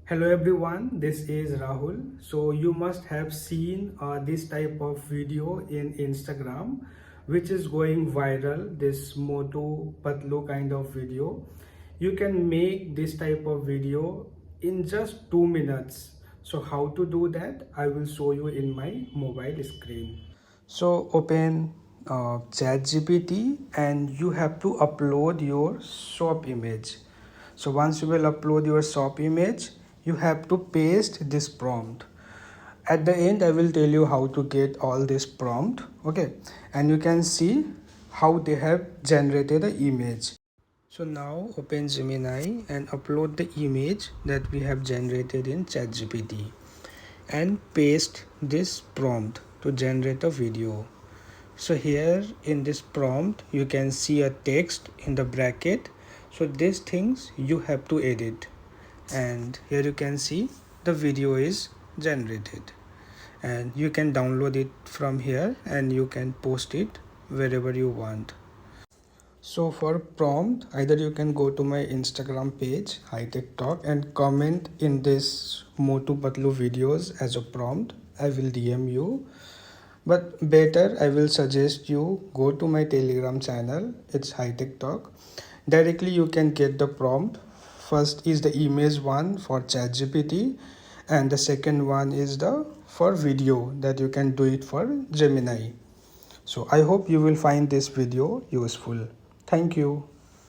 Hello everyone, this is Rahul. So you must have seen this type of video in Instagram which is going viral, this Motu Patlu kind of video. You can make this type of video in just 2 minutes. So how to do that? I will show you in my mobile screen. So open ChatGPT and you have to upload your shop image. So once you will upload your shop image, you have to paste this prompt. At the end, I will tell you how to get all this prompt. Okay, and you can see how they have generated the image. So now open Gemini and upload the image that we have generated in ChatGPT and paste this prompt to generate a video. So here in this prompt you can see a text in the bracket. So these things you have to edit, and here you can see the video is generated, and you can download it from here and you can post it wherever you want. So for prompt, either you can go to my Instagram page High Tech Talk and comment in this Motu Patlu videos as a prompt. I will DM you. But better, I will suggest you go to my Telegram channel. It's High Tech Talk. Directly you can get the prompt. First is the image one for ChatGPT, and the second one is the for video that you can do it for Gemini. So I hope you will find this video useful. Thank you.